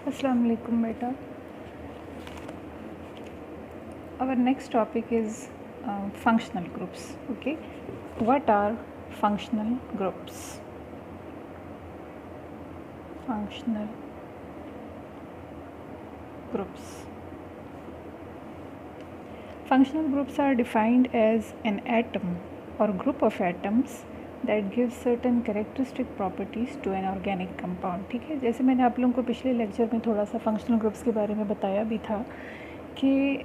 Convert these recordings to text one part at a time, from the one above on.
अस्सलाम वालेकुम बेटा. Our next topic is functional groups. Okay, what are functional groups? Functional groups. Functional groups are defined as an atom or group of atoms that gives certain characteristic properties to an organic compound. ठीक है, जैसे मैंने आप लोगों को पिछले lecture में थोड़ा सा फंक्शनल ग्रुप्स के बारे में बताया भी था कि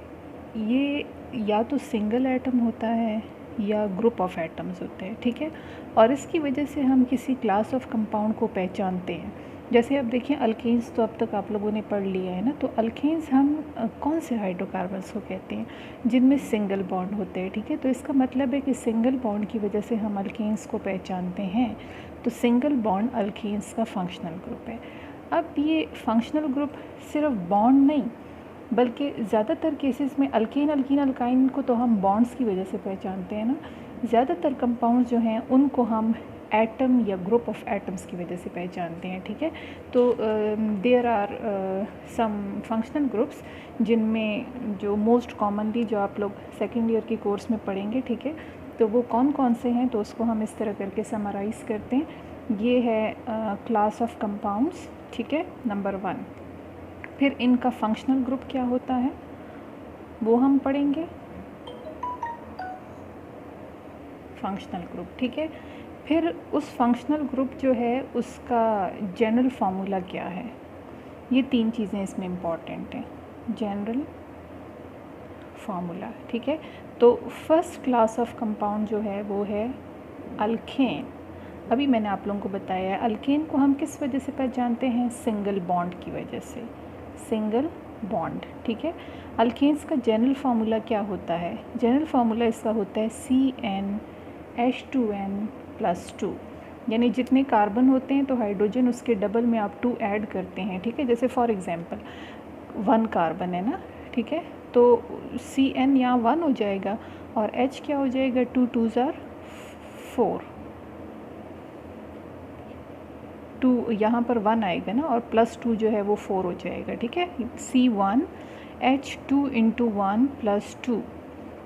ये या तो सिंगल एटम होता है या ग्रुप ऑफ एटम्स होते हैं. ठीक है, और इसकी वजह से हम किसी क्लास ऑफ कंपाउंड को पहचानते हैं. जैसे अब देखिए अल्केन्स तो अब तक आप लोगों ने पढ़ लिया है ना. तो अल्केन्स हम कौन से हाइड्रोकार्बन्स को कहते हैं? जिनमें सिंगल बॉन्ड होते हैं. ठीक है, तो इसका मतलब है कि सिंगल बॉन्ड की वजह से हम अल्केन्स को पहचानते हैं. तो सिंगल बॉन्ड अल्केन्स का फंक्शनल ग्रुप है. अब ये फंक्शनल ग्रुप सिर्फ बॉन्ड नहीं बल्कि ज़्यादातर केसेस में अल्केन अल्कीन अल्काइन को तो हम बॉन्ड्स की वजह से पहचानते हैं ना. ज़्यादातर कंपाउंड जो हैं उनको हम एटम या ग्रुप ऑफ एटम्स की वजह से पहचानते हैं. ठीक है, तो there are some functional groups जिनमें जो मोस्ट कॉमनली जो आप लोग सेकेंड ईयर के कोर्स में पढ़ेंगे. ठीक है, तो वो कौन कौन से हैं तो उसको हम इस तरह करके समराइज़ करते हैं. ये है क्लास ऑफ कंपाउंड्स. ठीक है, नंबर 1. फिर इनका फंक्शनल ग्रुप क्या होता है वो हम पढ़ेंगे. Functional group. ठीक है, फिर उस फंक्शनल ग्रुप जो है उसका जनरल फार्मूला क्या है. ये 3 चीज़ें इसमें इम्पॉर्टेंट हैं. General formula. ठीक है, तो फर्स्ट क्लास ऑफ कंपाउंड जो है वो है अल्केन. अभी मैंने आप लोगों को बताया है अल्केन को हम किस वजह से पहचानते हैं? सिंगल बॉन्ड की वजह से. Single bond. ठीक है, अल्केन्स का जनरल फार्मूला क्या होता है? जनरल फार्मूला इसका होता है CnH2n+2. यानी जितने कार्बन होते हैं तो हाइड्रोजन उसके डबल में आप 2 ऐड करते हैं. ठीक है, जैसे फॉर एग्जांपल 1 कार्बन है ना. ठीक है, तो Cn यहाँ 1 हो जाएगा और H क्या हो जाएगा? 2 2s are 4. 2 यहाँ पर 1 आएगा ना और +2 जो है वो 4 हो जाएगा. ठीक है, C1H2 × 1+2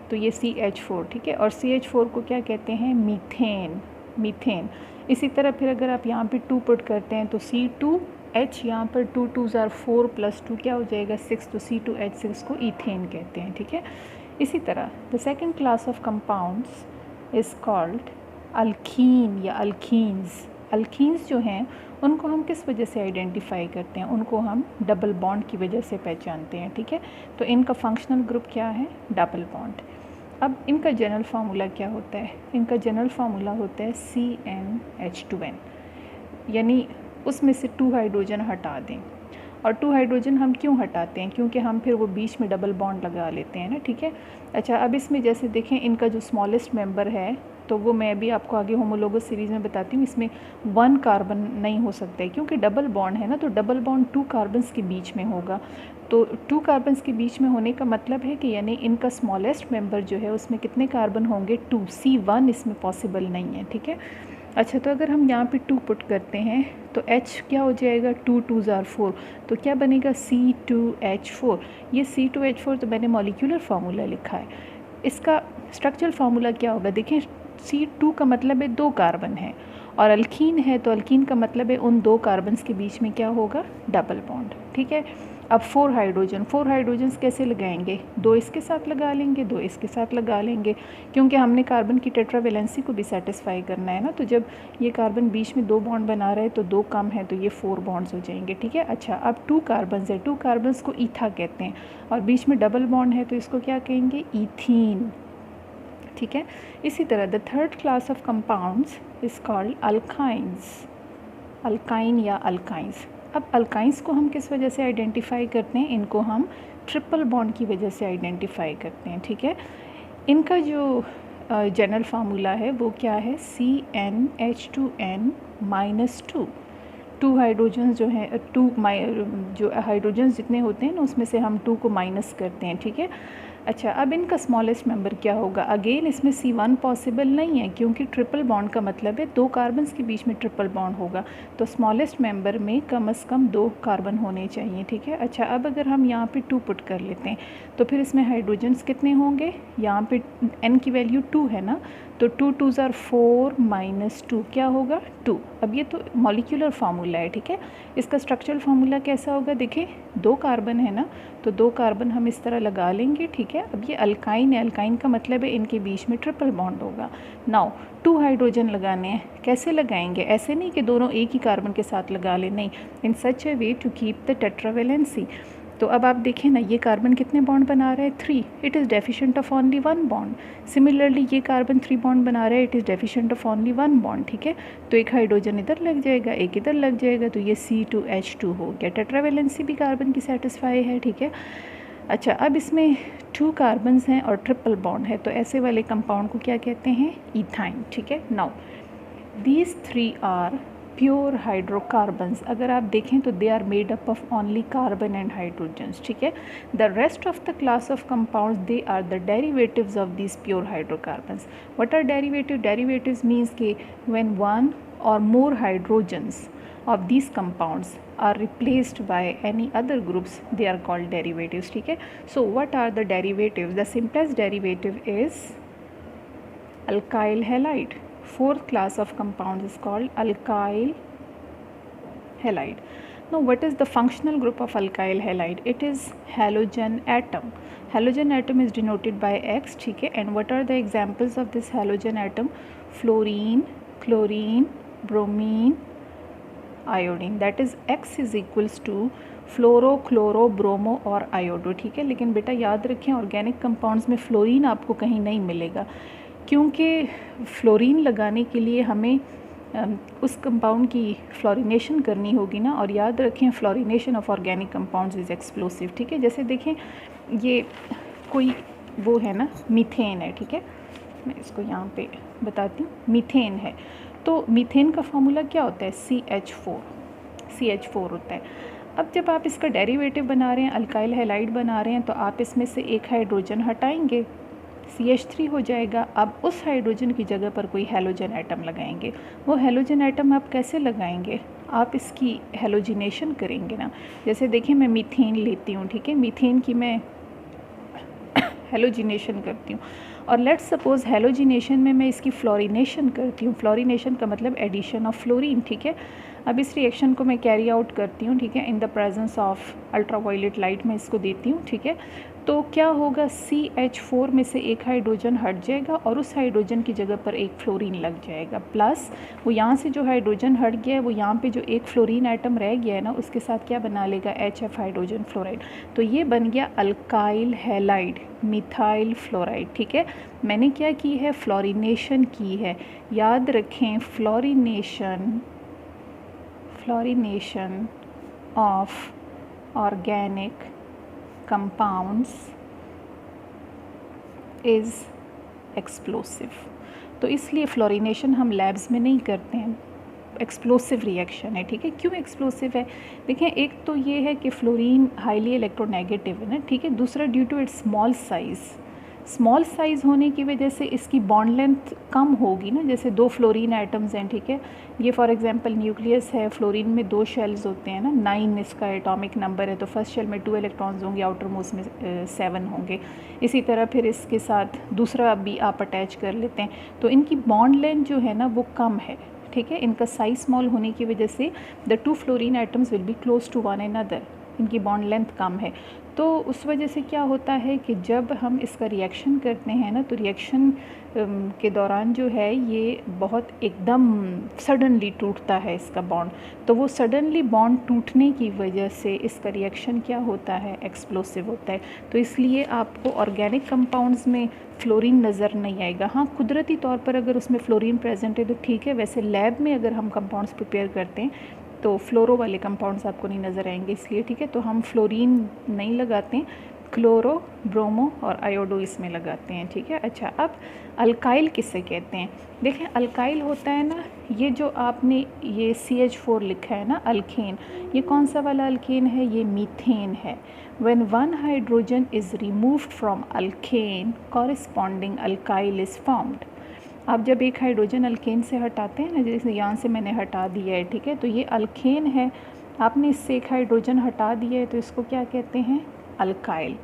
तो ये CH4. ठीक है, और CH4 को क्या कहते हैं? मीथेन. मीथेन. इसी तरह फिर अगर आप यहाँ पे 2 पुट करते हैं तो C2H यहाँ पर 2 2s are 4 +2 क्या हो जाएगा? 6. तो C2H6 को ईथेन कहते हैं. ठीक है, इसी तरह the second class of compounds is called alkyne या अल्कीन्स. अल्कीन्स जो हैं उनको हम किस वजह से आइडेंटिफाई करते हैं? उनको हम डबल बॉन्ड की वजह से पहचानते हैं. ठीक है, तो इनका फंक्शनल ग्रुप क्या है? Double bond. अब इनका जनरल फार्मूला क्या होता है? इनका जनरल फार्मूला होता है CnH2n. यानी उसमें से 2 हाइड्रोजन हटा दें. और 2 हाइड्रोजन हम क्यों हटाते हैं? क्योंकि हम फिर वो बीच में डबल बॉन्ड लगा लेते हैं ना. ठीक है, अच्छा अब इसमें जैसे देखें इनका जो स्मॉलेस्ट मेंबर है तो वो मैं भी आपको आगे होमोलोगस सीरीज़ में बताती हूँ. इसमें 1 कार्बन नहीं हो सकता है क्योंकि डबल बॉन्ड है ना. तो डबल बॉन्ड 2 कार्बन्स के बीच में होगा. तो 2 कार्बन्स के बीच में होने का मतलब है कि यानी इनका स्मॉलेस्ट मेंबर जो है उसमें कितने कार्बन होंगे? 2. C1 इसमें पॉसिबल नहीं है. ठीक है, अच्छा तो अगर हम यहाँ पे 2 पुट करते हैं तो H क्या हो जाएगा? 2 2s are 4. तो क्या बनेगा? C2H4. ये C2H4 तो मैंने मॉलिक्यूलर फार्मूला लिखा है. इसका स्ट्रक्चरल फार्मूला क्या होगा? देखें C2 का मतलब है 2 कार्बन है और अल्कीन है तो अल्कीन का मतलब है उन 2 कार्बन्स के बीच में क्या होगा? Double bond. ठीक है, अब 4 हाइड्रोजन्स कैसे लगाएंगे? 2 इसके साथ लगा लेंगे, 2 इसके साथ लगा लेंगे क्योंकि हमने कार्बन की टेट्रावेलेंसी को भी सेटिस्फाई करना है ना. तो जब ये कार्बन बीच में 2 बॉन्ड बना रहे हैं तो 2 कम है तो ये 4 बॉन्ड्स हो जाएंगे. ठीक है, अच्छा अब 2 कार्बन्स है. 2 कार्बन्स को ईथा कहते हैं और बीच में डबल बॉन्ड है तो इसको क्या कहेंगे? ईथीन. ठीक है, इसी तरह the third class of compounds is called alkynes. Alkyne या अल्काइंस. अब अल्काइंस को हम किस वजह से आइडेंटिफाई करते हैं? इनको हम ट्रिपल बॉन्ड की वजह से आइडेंटिफाई करते हैं. ठीक है, इनका जो जनरल फार्मूला है वो क्या है? CnH2n-2. 2 हाइड्रोजन जो हैं जो हाइड्रोजन जितने होते हैं ना उसमें से हम 2 को माइनस करते हैं. ठीक है, अच्छा, अब इनका स्मॉलेस्ट मेंबर क्या होगा? अगेन इसमें C1 पॉसिबल नहीं है क्योंकि ट्रिपल बॉन्ड का मतलब है 2 कार्बन्स के बीच में ट्रिपल बॉन्ड होगा, तो स्मॉलेस्ट मेंबर में कम से कम 2 कार्बन होने चाहिए, ठीक है। अच्छा, अब अगर हम यहाँ पे 2 पुट कर लेते हैं तो फिर इसमें हाइड्रोजन्स कितने होंगे? यहाँ पे n की वैल्यू 2 है ना, तो 2 2s are 4 माइनस 2 क्या होगा? 2। अब ये तो मॉलिक्यूलर फार्मूला है, ठीक है। इसका स्ट्रक्चरल फार्मूला कैसा होगा? देखिए 2 कार्बन है ना, तो 2 कार्बन हम इस तरह लगा लेंगे, ठीक है। अब ये अल्काइन है, अल्काइन का मतलब है इनके बीच में ट्रिपल बॉन्ड होगा। नाउ 2 हाइड्रोजन लगाने हैं, कैसे लगाएंगे? ऐसे नहीं कि दोनों एक ही कार्बन के साथ लगा लें, नहीं, in such a way to keep the tetravalency. तो अब आप देखें ना, ये कार्बन कितने बॉन्ड बना रहा है? 3, it is deficient of only 1 bond. Similarly ये कार्बन 3 बॉन्ड बना रहा है, it is deficient of only 1 bond, ठीक है। तो एक हाइड्रोजन इधर लग जाएगा, एक इधर लग जाएगा, तो ये C2H2 हो गया। टेट्रावेलेंसी भी कार्बन की सेटिस्फाई है, ठीक है। अच्छा, अब इसमें 2 कार्बन्स हैं और ट्रिपल बॉन्ड है, तो ऐसे वाले कंपाउंड को क्या कहते हैं? इथाइन, ठीक है। Now these 3 are pure hydrocarbons. अगर आप देखें तो they are made up of only carbon and hydrogens, ठीक है। The rest of the class of compounds they are the derivatives of these pure hydrocarbons. What are derivative? Derivatives means के when one or more hydrogens of these compounds are replaced by any other groups, they are called derivatives, ठीक है। So what are the derivatives? The simplest derivative is alkyl halide. Fourth class of compounds is called alkyl halide. Now what is the functional group of alkyl halide? It is halogen atom. Halogen atom is denoted by X, ठीक है। And what are the examples of this halogen atom? Fluorine, chlorine, bromine, iodine. That is X is equals to fluoro, chloro, bromo और iodo, ठीक है। लेकिन बेटा याद रखें, organic compounds में फ्लोरीन आपको कहीं नहीं मिलेगा, क्योंकि फ्लोरीन लगाने के लिए हमें उस कंपाउंड की फ्लोरिनेशन करनी होगी ना, और याद रखें fluorination of organic compounds is explosive, ठीक है। जैसे देखें ये कोई वो है ना, मीथेन है, ठीक है। मैं इसको यहाँ पे बताती हूँ, मीथेन है, तो मीथेन का फार्मूला क्या होता है? CH4 होता है। अब जब आप इसका डेरिवेटिव बना रहे हैं, अल्काइल हैलाइड बना रहे हैं, तो आप इसमें से एक हाइड्रोजन हटाएंगे, CH3 हो जाएगा। अब उस हाइड्रोजन की जगह पर कोई हैलोजन एटम लगाएंगे। वो हैलोजन एटम आप कैसे लगाएंगे? आप इसकी हैलोजिनेशन करेंगे ना। जैसे देखिए मैं मीथेन लेती हूँ, ठीक है, मीथेन की मैं हैलोजिनेशन करती हूँ, और लेट्स सपोज हैलोजिनेशन में मैं इसकी फ्लोरिनेशन करती हूँ। फ्लोरिनेशन का मतलब एडिशन ऑफ फ्लोरीन, ठीक है। अब इस रिएक्शन को मैं कैरी आउट करती हूँ, ठीक है, in the presence of ultraviolet light में इसको देती हूँ, ठीक है। तो क्या होगा? CH4 में से एक हाइड्रोजन हट जाएगा और उस हाइड्रोजन की जगह पर एक फ्लोरीन लग जाएगा, प्लस वो यहाँ से जो हाइड्रोजन हट गया है वो यहाँ पे जो एक फ्लोरीन एटम रह गया है ना, उसके साथ क्या बना लेगा? HF hydrogen fluoride. तो ये बन गया अल्काइल हैलाइड, मिथाइल फ्लोराइड, ठीक है। मैंने क्या की है? फ्लोरिनेशन की है। याद रखें, fluorination of organic compounds is explosive. तो इसलिए फ्लोरिनेशन हम लैब्स में नहीं करते हैं, एक्सप्लोसिव रिएक्शन है, ठीक है। क्यों एक्सप्लोसिव है? देखें, एक तो ये है कि फ्लोरीन हाईली इलेक्ट्रोनेगेटिव है ना, ठीक है। दूसरा, due to its small size होने की वजह से इसकी बॉन्ड लेंथ कम होगी ना। जैसे 2 फ्लोरीन एटम्स हैं, ठीक है, ये फॉर एग्जांपल न्यूक्लियस है, फ्लोरीन में 2 शेल्स होते हैं ना, 9 इसका एटॉमिक नंबर है, तो फर्स्ट शेल में 2 इलेक्ट्रॉन्स होंगे, आउटर मोस्ट में 7 होंगे। इसी तरह फिर इसके साथ दूसरा भी आप अटैच कर लेते हैं, तो इनकी बॉन्ड लेंथ जो है ना वो कम है, ठीक है। इनका साइज स्मॉल होने की वजह से the 2 fluorine atoms will be close to one another, इनकी बॉन्ड लेंथ कम है। तो उस वजह से क्या होता है कि जब हम इसका रिएक्शन करते हैं ना, तो रिएक्शन के दौरान जो है ये बहुत एकदम सडनली टूटता है इसका बॉन्ड। तो वो सडनली बॉन्ड टूटने की वजह से इसका रिएक्शन क्या होता है? एक्सप्लोसिव होता है। तो इसलिए आपको ऑर्गेनिक कंपाउंड्स में फ्लोरीन नज़र नहीं आएगा। हाँ, कुदरती तौर पर अगर उसमें फ्लोरीन प्रेजेंट है तो ठीक है, वैसे लैब में अगर हम कंपाउंड्स प्रिपेयर करते हैं तो फ्लोरो वाले कंपाउंड्स आपको नहीं नज़र आएंगे, इसलिए, ठीक है। तो हम फ्लोरीन नहीं लगाते हैं, क्लोरो, ब्रोमो और आयोडो इसमें लगाते हैं, ठीक है। अच्छा, अब अल्काइल किसे कहते हैं? देखें, अल्काइल होता है ना, ये जो आपने ये CH4 लिखा है ना, अल्केन, ये कौन सा वाला अल्केन है? ये मीथेन है। When one hydrogen is removed from alkane, corresponding alkyl is formed. आप जब एक हाइड्रोजन अल्केन से हटाते हैं ना, जैसे यहाँ से मैंने हटा दिया है, ठीक है, तो ये अल्केन है, आपने इससे एक हाइड्रोजन हटा दिया है, तो इसको क्या कहते हैं? अल्काइल।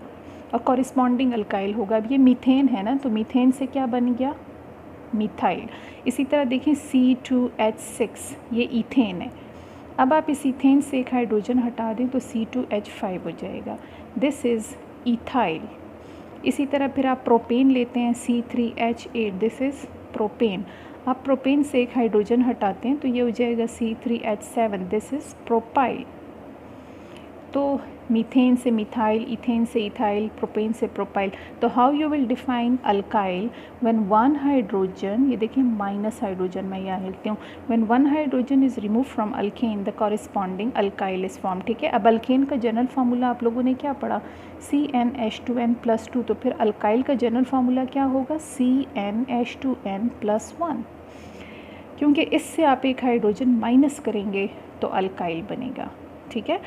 और कॉरिस्पॉन्डिंग अल्काइल होगा। अब ये मीथेन है ना, तो मीथेन से क्या बन गया? मिथाइल। इसी तरह देखें C2H6, ये ईथेन है। अब आप इस ईथेन से एक हाइड्रोजन हटा दें तो C2H5 हो जाएगा, दिस इज़ ईथाइल। इसी तरह फिर आप प्रोपेन लेते हैं, C3H8, दिस इज़ प्रोपेन। आप प्रोपेन से एक हाइड्रोजन हटाते हैं तो ये हो जाएगा C3H7, दिस इज़ प्रोपाइल। तो मीथेन से मिथाइल, इथेन से इथाइल, प्रोपेन से प्रोपाइल। तो how you will define alkyl? When one hydrogen, ये देखिए माइनस हाइड्रोजन मैं यहाँ लिखती हूँ, when one hydrogen is remove from alkane the corresponding alkyl is form, ठीक है। अब अल्केन का जनरल फार्मूला आप लोगों ने क्या पढ़ा? CnH2n+2। तो फिर अल्काइल का जनरल फार्मूला क्या होगा? CnH2n+1, क्योंकि इससे आप एक हाइड्रोजन माइनस करेंगे तो अल्काइल बनेगा, ठीक है।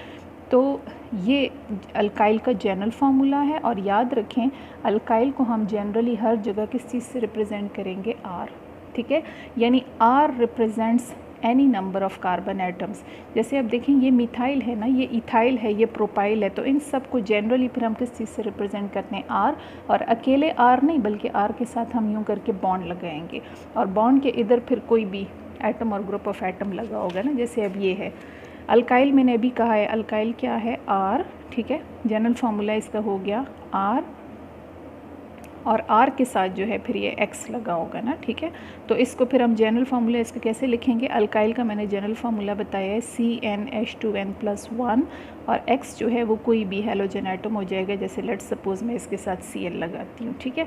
तो ये अल्काइल का जनरल फार्मूला है। और याद रखें, अल्काइल को हम जनरली हर जगह किस चीज़ से रिप्रेजेंट करेंगे? R, ठीक है। यानी R represents any number of carbon atoms. जैसे अब देखें, ये मिथाइल है ना, ये इथाइल है, ये प्रोपाइल है, तो इन सब को जनरली फिर हम किस चीज़ से रिप्रेजेंट करते हैं? R। और अकेले R नहीं, बल्कि R के साथ हम यूँ करके बॉन्ड लगाएंगे, और बॉन्ड के इधर फिर कोई भी एटम और ग्रुप ऑफ एटम लगा होगा ना, जैसे अब ये है अल्काइल। मैंने अभी कहा है अल्काइल क्या है? R, ठीक है। जनरल फार्मूला इसका हो गया R, और R के साथ जो है फिर ये X लगा होगा ना, ठीक है। तो इसको फिर हम जनरल फार्मूला इसका कैसे लिखेंगे? अल्काइल का मैंने जनरल फार्मूला बताया है CnH2n+1, और X जो है वो कोई भी हेलोजन एटम हो जाएगा, जैसे लेट्स सपोज मैं इसके साथ Cl लगाती हूँ, ठीक है।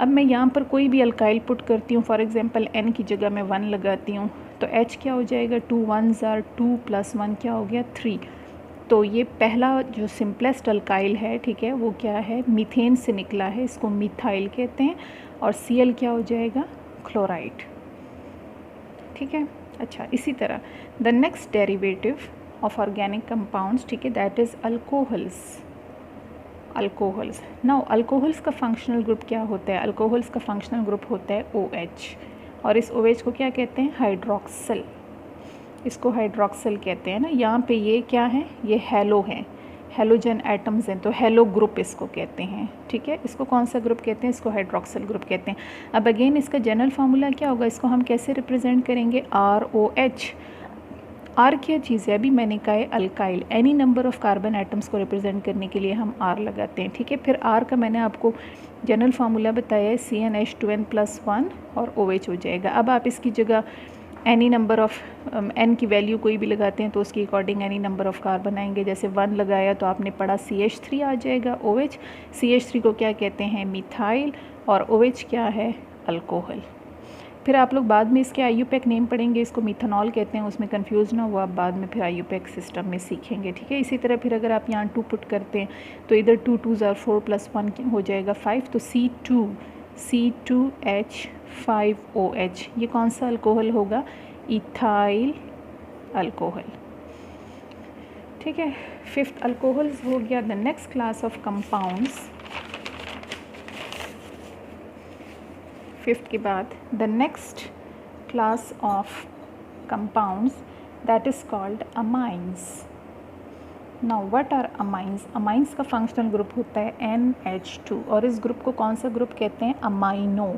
अब मैं यहाँ पर कोई भी अल्काइल पुट करती हूँ, फॉर एग्जांपल N की जगह मैं 1 लगाती हूँ, तो H क्या हो जाएगा? 2 1s are 2 + 1 क्या हो गया? 3। तो ये पहला जो सिंपलेस्ट अल्काइल है, ठीक है, वो क्या है? मीथेन से निकला है, इसको मिथाइल कहते हैं। और Cl क्या हो जाएगा? क्लोराइड, ठीक है। अच्छा, इसी तरह the next derivative of organic compounds, ठीक है, that is alcohols. Alcohols. Now alcohols का फंक्शनल ग्रुप क्या होता है? अल्कोहल्स का फंक्शनल ग्रुप होता है OH, और इस OH को क्या कहते हैं? हाइड्रोक्सिल। इसको हाइड्रोक्सिल कहते हैं ना। यहाँ पे ये क्या है? ये हेलो हैं, हेलोजन एटम्स हैं, तो हेलो ग्रुप इसको कहते हैं, ठीक है। इसको कौन सा ग्रुप कहते हैं? इसको हाइड्रोक्सिल ग्रुप कहते हैं। अब अगेन इसका जनरल फार्मूला क्या होगा? इसको हम कैसे रिप्रेजेंट करेंगे? ROH। R क्या चीज़ है? अभी मैंने कहा है alkyl, any number of carbon atoms को रिप्रेजेंट करने के लिए हम R लगाते हैं, ठीक है। फिर R का मैंने आपको जनरल फार्मूला बताया है CnH2n+1, और OH हो जाएगा। अब आप इसकी जगह एनी नंबर ऑफ़ n की वैल्यू कोई भी लगाते हैं तो उसके according any number of carbon आएंगे। जैसे 1 लगाया तो आपने पढ़ा CH3 आ जाएगा, OH। CH3 को क्या कहते हैं? मिथाइल, और OH क्या है? अल्कोहल। फिर आप लोग बाद में इसके IUPAC नेम पढ़ेंगे, इसको मिथानॉल कहते हैं, उसमें कंफ्यूज ना हुआ, आप बाद में फिर IUPAC सिस्टम में सीखेंगे, ठीक है। इसी तरह फिर अगर आप यहाँ 2 पुट करते हैं तो इधर 2 2s are 4 + 1 हो जाएगा 5, तो C2H5OH, ये कौन सा अल्कोहल होगा? इथाइल अल्कोहल, ठीक है। 5th अल्कोहल्स हो गया। The next class of compounds, 5th के बाद the next class of compounds that is called amines. Now what are amines? Amines का फंक्शनल ग्रुप होता है NH2, और इस ग्रुप को कौन सा ग्रुप कहते हैं? अमाइनो।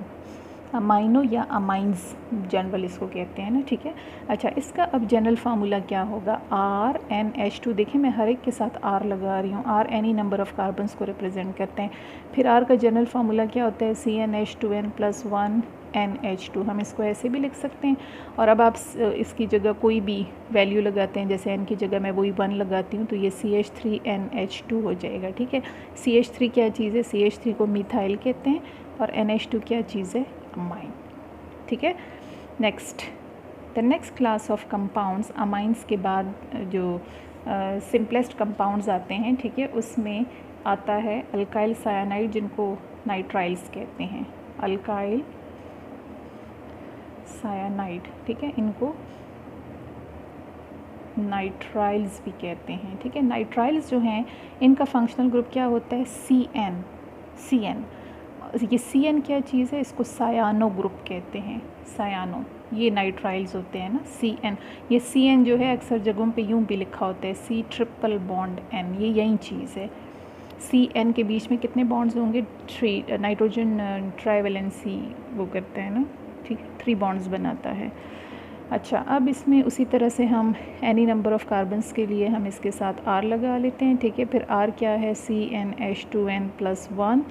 अमाइनो या अमाइंस जनरल इसको कहते हैं ना, ठीक है। अच्छा, इसका अब जनरल फार्मूला क्या होगा? RNH2। देखिए मैं हर एक के साथ R लगा रही हूँ। R any number of carbons को रिप्रेजेंट करते हैं। फिर R का जनरल फार्मूला क्या होता है? CnH2n+1 NH2। हम इसको ऐसे भी लिख सकते हैं, और अब आप इसकी जगह कोई भी वैल्यू लगाते हैं, जैसे n की जगह मैं वही 1 लगाती हूँ, तो ये CH3NH2 हो जाएगा, ठीक है। CH3 क्या चीज़ है? CH3 को मिथाइल कहते हैं, और NH2 क्या चीज़ है? अमाइन, ठीक है। Next, the next class of compounds, amines के बाद जो सिंपलेस्ट कंपाउंड्स आते हैं, ठीक है, उसमें आता है अल्काइल सायानाइड, जिनको नाइट्राइल्स कहते हैं, अल्काइल सायानाइड, ठीक है, इनको नाइट्राइल्स भी कहते हैं, ठीक है। नाइट्राइल्स जो हैं इनका फंक्शनल ग्रुप क्या होता है, CN। ये CN क्या चीज़ है, इसको सायानो ग्रुप कहते हैं, सायानो, ये नाइट्राइल्स होते हैं ना, CN। ये CN जो है अक्सर जगहों पे यूँ भी लिखा होता है C∼N, ये यही चीज़ है। CN के बीच में कितने बॉन्ड्स होंगे, 3, नाइट्रोजन ट्राइवेलेंसी वो करता है ना, ठीक है, 3 बॉन्ड्स बनाता है। अच्छा, अब इसमें उसी तरह से हम एनी नंबर ऑफ़ कार्बन्स के लिए हम इसके साथ R लगा लेते हैं, ठीक है। फिर R क्या है, CnH2n+1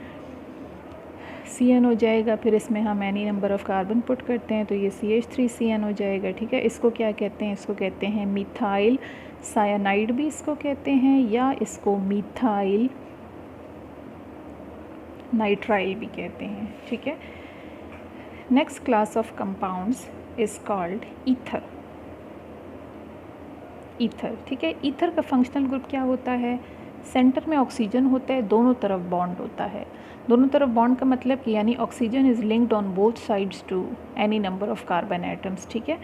CN हो जाएगा। फिर इसमें हम any number of carbon put करते हैं तो ये CH3CN हो जाएगा, ठीक है। इसको क्या कहते हैं, इसको कहते हैं मिथाइल सायानाइड भी इसको कहते हैं, या इसको मिथाइल नाइट्राइल भी कहते हैं, ठीक है। Next class of compounds is called ether. Ether, ठीक है। ईथर का फंक्शनल ग्रुप क्या होता है, सेंटर में ऑक्सीजन होता है, दोनों तरफ बॉन्ड होता है। दोनों तरफ बॉन्ड का मतलब कि यानी oxygen is linked on both sides to any number of carbon atoms, ठीक है।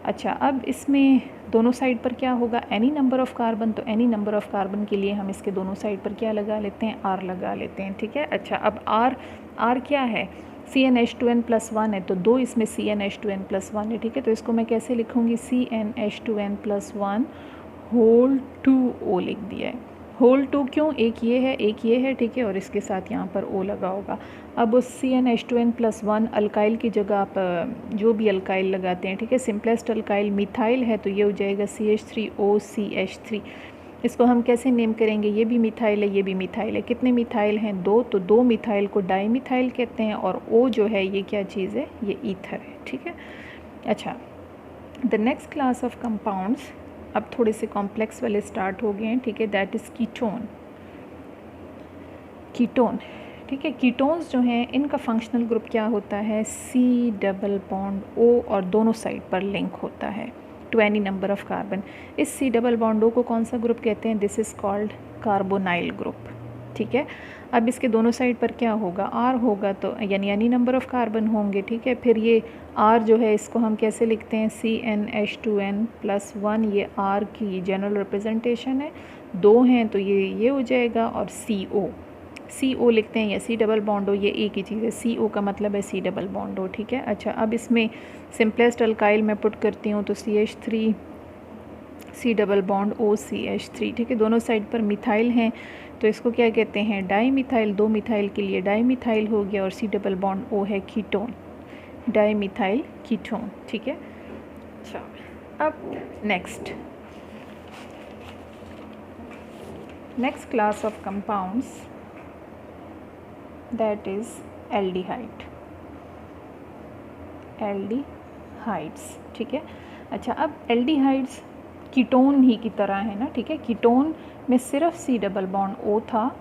अच्छा, अब इसमें दोनों साइड पर क्या होगा, एनी नंबर ऑफ़ कार्बन, तो एनी नंबर ऑफ़ कार्बन के लिए हम इसके दोनों साइड पर क्या लगा लेते हैं, R लगा लेते हैं, ठीक है। अच्छा, अब R क्या है, CnH2n+1 है, तो 2 इसमें CnH2n+1 है, ठीक है। तो इसको मैं कैसे लिखूँगी, CnH2n+1 होल 2O लिख दिया है। होल 2 क्यों, एक ये है, ठीक है, और इसके साथ यहाँ पर O लगा होगा। अब उस CnH2n+1 अल्काइल की जगह आप जो भी अल्काइल लगाते हैं, ठीक है, सिंपलेस्ट अल्काइल मिथाइल है तो ये हो जाएगा CH3OCH3। इसको हम कैसे नेम करेंगे, ये भी मिथाइल है, ये भी मिथाइल है। कितने मिथाइल हैं, 2, तो 2 मिथाइल को डाईमिथाइल कहते हैं, और O जो है ये क्या चीज़ है, ये ईथर है, ठीक है। अच्छा, the next class of compounds अब थोड़े से कॉम्प्लेक्स वाले स्टार्ट हो गए हैं, ठीक है, दैट इज़ कीटोन। ठीक है, कीटोन्स जो हैं इनका फंक्शनल ग्रुप क्या होता है, C∼O, और दोनों साइड पर लिंक होता है to any number of carbon. इस C∼O को कौन सा ग्रुप कहते हैं, this is called carbonyl group, ठीक है। अब इसके दोनों साइड पर क्या होगा, R होगा, तो यानी एनी नंबर ऑफ़ कार्बन होंगे, ठीक है। फिर ये R जो है इसको हम कैसे लिखते हैं, CnH2n+1, ये R की जनरल रिप्रेजेंटेशन है, 2 हैं तो ये हो जाएगा, और CO लिखते हैं, या C∼O, ये एक ही चीज़ है, CO का मतलब है C∼O, ठीक है। अच्छा, अब इसमें सिंपलेस्ट अल्काइल मैं पुट करती हूँ तो CH3 C∼OCH3, ठीक है। दोनों साइड पर मिथाइल हैं तो इसको क्या कहते हैं, डाईमिथाइल। 2 मिथाइल के लिए डाईमिथाइल हो गया, और C∼O है कीटोन, डाईमिथाइल कीटोन, ठीक है। अच्छा, अब next class of compounds that is aldehydes, ठीक है। अच्छा, अब एल्डिहाइड्स कीटोन ही की तरह है ना, ठीक है। कीटोन में सिर्फ C∼O था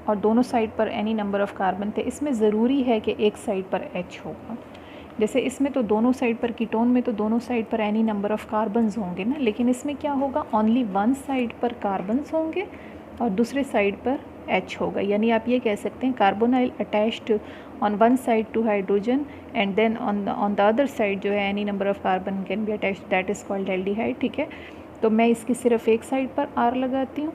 और दोनों साइड पर एनी नंबर ऑफ़ कार्बन थे। इसमें ज़रूरी है कि एक साइड पर H होगा, जैसे इसमें तो दोनों साइड पर, कीटोन में तो दोनों साइड पर एनी नंबर ऑफ़ कार्बन्स होंगे ना, लेकिन इसमें क्या होगा, ओनली वन साइड पर कार्बन्स होंगे और दूसरे साइड पर H होगा। यानी आप ये कह सकते हैं carbonyl attached on one side to hydrogen, and then on the other side जो है any number of carbon can be attached, that is called aldehyde, ठीक है। तो मैं इसकी सिर्फ एक साइड पर R लगाती हूँ,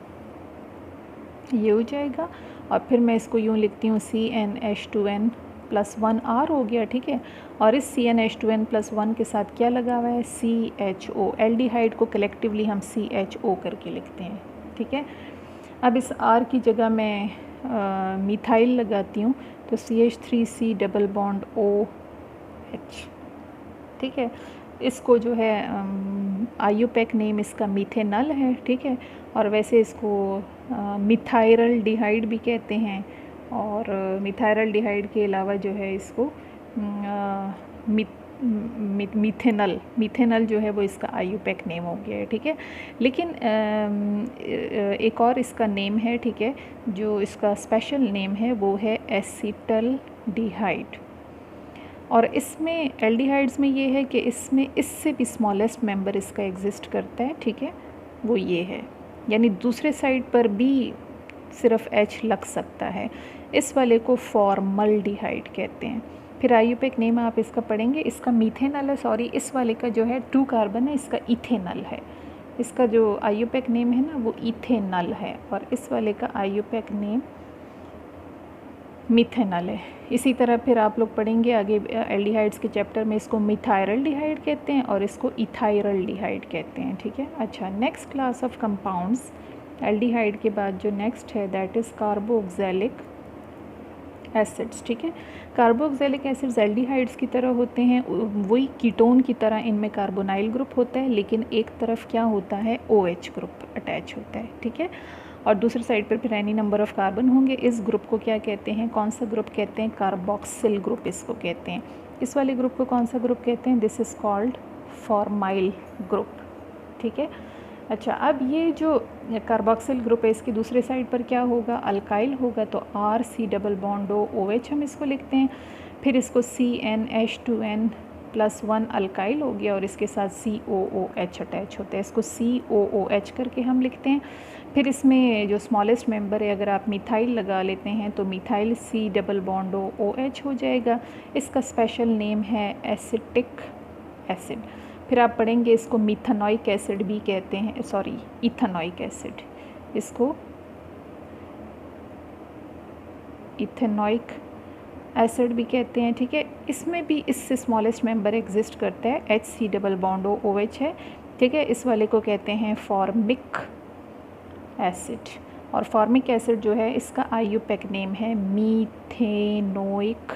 ये हो जाएगा, और फिर मैं इसको यूँ लिखती हूँ CnH2n+1 R हो गया, ठीक है। और इस CnH2n+1 के साथ क्या लगा हुआ है, CHO। एल्डिहाइड को कलेक्टिवली हम CHO करके लिखते हैं, ठीक है। अब इस R की जगह मैं मिथाइल लगाती हूँ तो CH3C∼OH, ठीक है। इसको जो है आईयूपैक नेम इसका मीथेनल है, ठीक है। और वैसे इसको मिथाइलडिहाइड भी कहते हैं, और मिथाइलडिहाइड के अलावा जो है इसको मीथेनल जो है वो इसका आईयूपैक नेम हो गया है, ठीक है। लेकिन एक और इसका नेम है, ठीक है, जो इसका स्पेशल नेम है वो है एसिटल्डिहाइड। और इसमें एल्डिहाइड्स में ये है कि इसमें इससे भी स्मॉलेस्ट मेंबर इसका एग्जिस्ट करता है, ठीक है, वो ये है। यानी दूसरे साइड पर भी सिर्फ H लग सकता है, इस वाले को फॉर्मल्डिहाइड कहते हैं। फिर आईयूपैक नेम आप इसका पढ़ेंगे, इसका मीथेनल है, सॉरी इस वाले का जो है 2 कार्बन है, इसका इथेनल है। इसका जो आईयूपैक नेम है ना वो इथेनल है, और इस वाले का आईयूपैक नेम मिथेनल है। इसी तरह फिर आप लोग पढ़ेंगे आगे एल्डिहाइड्स के चैप्टर में, इसको मिथाइलडिहाइड कहते हैं और इसको इथाइलडिहाइड कहते हैं, ठीक है। अच्छा, next class of compounds, aldehyde के बाद जो नेक्स्ट है दैट इज़ कार्बोक्सिलिक एसिड्स, ठीक है। कार्बोक्सिलिक एसिड्स एल्डिहाइड्स की तरह होते हैं, वही कीटोन की तरह इनमें कार्बोनाइल ग्रुप होता है, लेकिन एक तरफ क्या होता है OH ग्रुप अटैच होता है, ठीक है, और दूसरी साइड पर फिर एनी नंबर ऑफ कार्बन होंगे। इस ग्रुप को क्या कहते हैं, कौन सा ग्रुप कहते हैं, कार्बोक्सिल ग्रुप इसको कहते हैं। इस वाले ग्रुप को कौन सा ग्रुप कहते हैं, this is called formyl group, ठीक है। अच्छा, अब ये जो कार्बोक्सिल ग्रुप है इसकी दूसरे साइड पर क्या होगा, अल्काइल होगा, तो RC+OH हम इसको लिखते हैं। फिर इसको CnH2n+1 अल्काइल हो गया और इसके साथ COOH अटैच होता है, इसको COOH करके हम लिखते हैं। फिर इसमें जो स्मॉलेस्ट मेंबर है, अगर आप मिथाइल लगा लेते हैं तो मिथाइल C+OH हो जाएगा। इसका स्पेशल नेम है एसिटिक एसिड। फिर आप पढ़ेंगे इसको मिथेनोइक एसिड भी कहते हैं, सॉरी इथेनोइक एसिड, इसको इथेनोइक एसिड भी कहते हैं, ठीक है। इसमें भी इससे स्मॉलेस्ट मेंबर एग्जिस्ट करता है, H+OH है, ठीक है। इस वाले को कहते हैं फॉर्मिक एसिड, और फॉर्मिक एसिड जो है इसका आईयूपैक नेम है मीथेनोइक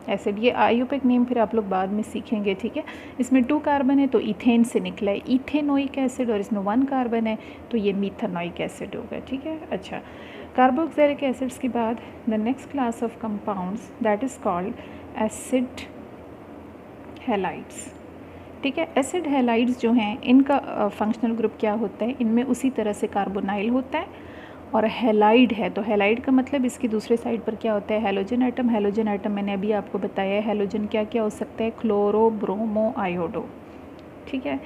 एसिड। ये आईयूपैक नेम फिर आप लोग बाद में सीखेंगे, ठीक है। इसमें 2 कार्बन है तो इथेन से निकला है इथेनोइक एसिड, और इसमें 1 कार्बन है तो ये मीथेनोइक एसिड होगा, ठीक है। अच्छा, कार्बोक्सिलिक एसिड्स के बाद the next class of compounds that is called acid halides, ठीक है। एसिड हैलाइड्स जो हैं इनका फंक्शनल ग्रुप क्या होता है, इनमें उसी तरह से कार्बोनाइल होता है और हैलाइड है, तो हैलाइड का मतलब इसकी दूसरे साइड पर क्या होता है, हैलोजन एटम। हैलोजन एटम मैंने अभी आपको बताया है, हैलोजन क्या क्या हो सकता है, क्लोरो, ब्रोमो, आयोडो, ठीक है।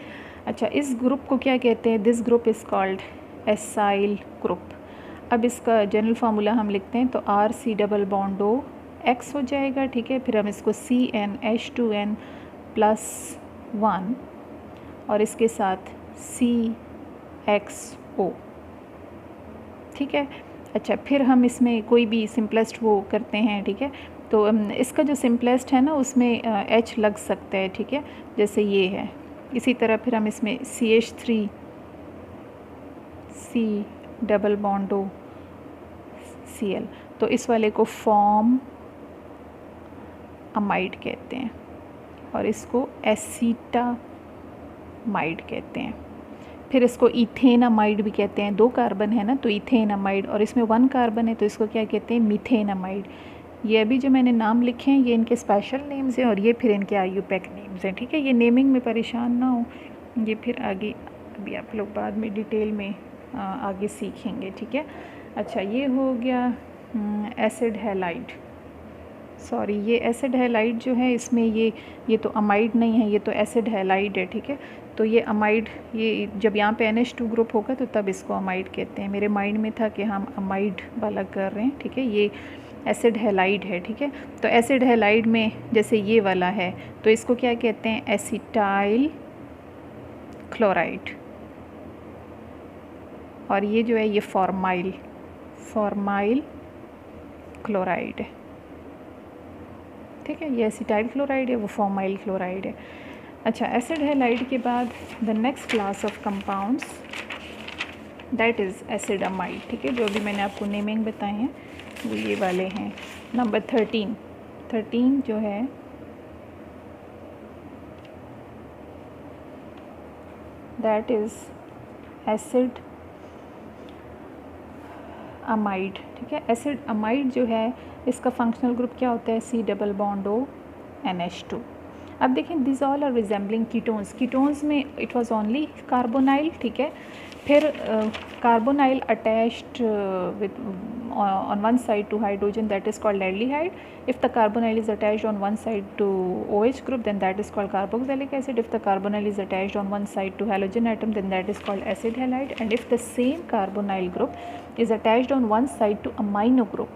अच्छा, इस ग्रुप को क्या कहते हैं, this group is called acyl group. अब इसका जनरल फार्मूला हम लिखते हैं तो RC+OX हो जाएगा, ठीक है। फिर हम इसको CnH2n+1 और इसके साथ CXO, ठीक है। अच्छा, फिर हम इसमें कोई भी सिंपलेस्ट वो करते हैं, ठीक है। तो इसका जो सिंपलेस्ट है ना उसमें H लग सकता है, ठीक है, जैसे ये है। इसी तरह फिर हम इसमें CH3 C+CL, तो इस वाले को फॉर्म अमाइड कहते हैं और इसको एसीटामाइड कहते हैं। फिर इसको इथेनामाइड भी कहते हैं, 2 कार्बन है ना तो इथेनामाइड, और इसमें 1 कार्बन है तो इसको क्या कहते हैं, मिथेनामाइड। ये अभी जो मैंने नाम लिखे हैं ये इनके स्पेशल नेम्स हैं और ये फिर इनके आईयूपैक नेम्स हैं, ठीक है। ये नेमिंग में परेशान ना हो, ये फिर आगे अभी आप लोग बाद में डिटेल में आगे सीखेंगे, ठीक है। अच्छा, ये हो गया एसिड हैलाइड, सॉरी ये एसिड हैलाइड जो है इसमें ये तो अमाइड नहीं है, ये तो एसिड हैलाइड है, ठीक है। तो ये अमाइड, ये जब यहाँ पे NH2 ग्रुप होगा तो तब इसको अमाइड कहते हैं। मेरे माइंड में था कि हम अमाइड वाला कर रहे हैं, ठीक है। ये एसिड हैलाइड है, ठीक है। तो एसिड हैलाइड में जैसे ये वाला है तो इसको क्या कहते हैं, एसिटाइल क्लोराइड, और ये जो है ये फॉर्माइल क्लोराइड है, ठीक है। ये एसिटाइल क्लोराइड है, वो फॉर्माइल क्लोराइड है। अच्छा, एसिड हैलाइड के बाद the next class of compounds that is acid amide, ठीक है। जो अभी मैंने आपको नेमिंग बताए हैं वो ये वाले हैं। नंबर 13 जो है दैट इज़ एसिड अमाइड, ठीक है। एसिड अमाइड जो है इसका फंक्शनल ग्रुप क्या होता है, C+ONH2। अब देखें, this all are resembling ketones में इट वाज ओनली कार्बोनाइल, ठीक है। फिर carbonyl attached with on one side to hydrogen, that is called aldehyde. If the carbonyl is attached on one side to OH group, then that is called carboxylic acid. If the carbonyl is attached on one side to halogen atom, then that is called acid halide. And if the same carbonyl group is attached on one side to amino group,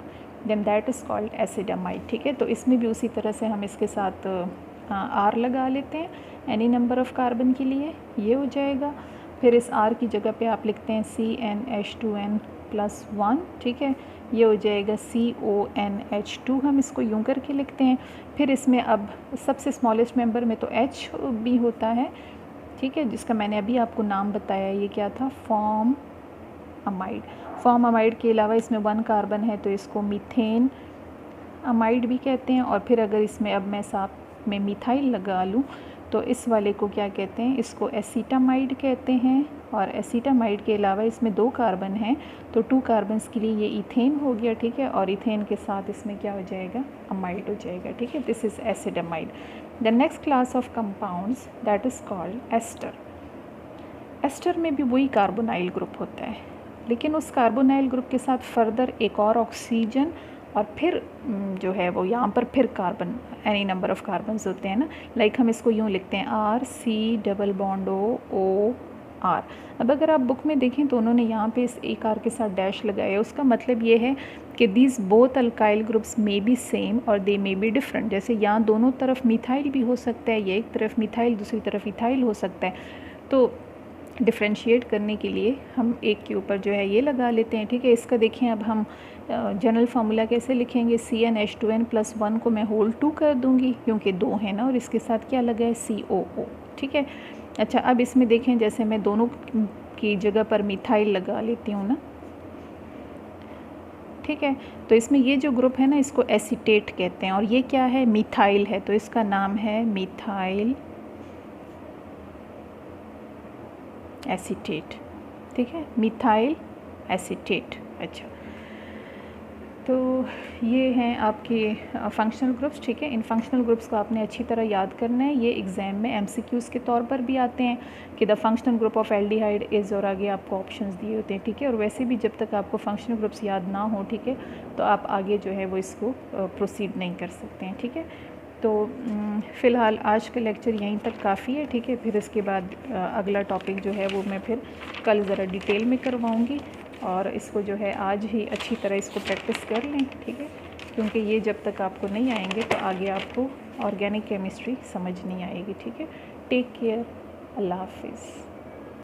then that is called acid amide. ठीक है, तो इसमें भी उसी तरह से हम इसके साथ R लगा लेते हैं एनी नंबर ऑफ़ कार्बन के लिए, ये हो जाएगा। फिर इस R की जगह पे आप लिखते हैं CnH2n+1, ठीक है, ये हो जाएगा CONH2, हम इसको यूँ करके लिखते हैं। फिर इसमें अब सबसे स्मॉलेस्ट मेंबर में तो H भी होता है, ठीक है, जिसका मैंने अभी आपको नाम बताया, ये क्या था, फॉर्म अमाइड। फॉर्म अमाइड के अलावा इसमें 1 कार्बन है तो इसको मीथेन अमाइड भी कहते हैं। और फिर अगर इसमें अब मैं साथ में मिथाइल लगा लूँ तो इस वाले को क्या कहते हैं, इसको एसीटामाइड कहते हैं। और एसीटामाइड के अलावा इसमें 2 कार्बन हैं तो 2 कार्बन्स के लिए ये इथेन हो गया, ठीक है, और इथेन के साथ इसमें क्या हो जाएगा, अमाइड हो जाएगा, ठीक है। This is acid amide. The next class of compounds that is called ester. Ester में भी वही कार्बोनाइल ग्रुप होता है, लेकिन उस कार्बोनाइल ग्रुप के साथ फर्दर एक और ऑक्सीजन और फिर जो है वो यहाँ पर फिर carbon, any number of carbons होते हैं ना, लाइक हम इसको यूँ लिखते हैं RC+O अब अगर आप बुक में देखें तो उन्होंने यहाँ पे इस एक आर के साथ डैश लगाया, उसका मतलब ये है कि these both alkyl groups may be same और दे मे बी डिफरेंट। जैसे यहाँ दोनों तरफ मिथाइल भी हो सकता है, ये एक तरफ मिथाइल दूसरी तरफ इथाइल हो सकता है, तो डिफ्रेंशिएट करने के लिए हम एक के ऊपर जो है ये लगा लेते हैं, ठीक है। इसका देखें अब हम जनरल फार्मूला कैसे लिखेंगे, CnH2n+1 को मैं होल 2 कर दूंगी क्योंकि 2 है ना, और इसके साथ क्या लगा है, COO, ठीक है। अच्छा, अब इसमें देखें जैसे मैं दोनों की जगह पर मिथाइल लगा लेती हूँ ना, ठीक है, तो इसमें ये जो ग्रुप है ना इसको एसीटेट कहते हैं और ये क्या है, मिथाइल है, तो इसका नाम है मिथाइल एसीटेट, ठीक है, मिथाइल एसीटेट। अच्छा, तो ये हैं आपके फंक्शनल ग्रुप्स, ठीक है। इन फंक्शनल ग्रुप्स को आपने अच्छी तरह याद करना है, ये एग्ज़ाम में MCQs के तौर पर भी आते हैं कि the functional group of aldehyde is, और आगे आपको ऑप्शंस दिए होते हैं, ठीक है। और वैसे भी जब तक आपको फंक्शनल ग्रुप्स याद ना हो, ठीक है, तो आप आगे जो है वो इसको प्रोसीड नहीं कर सकते हैं, ठीक है। तो फ़िलहाल आज का लेक्चर यहीं तक काफ़ी है, ठीक है। फिर इसके बाद अगला टॉपिक जो है वो मैं फिर कल ज़रा डिटेल में करवाऊँगी, और इसको जो है आज ही अच्छी तरह इसको प्रैक्टिस कर लें, ठीक है, क्योंकि ये जब तक आपको नहीं आएंगे तो आगे आपको ऑर्गेनिक केमिस्ट्री समझ नहीं आएगी, ठीक है। टेक केयर, अल्लाह हाफिज़।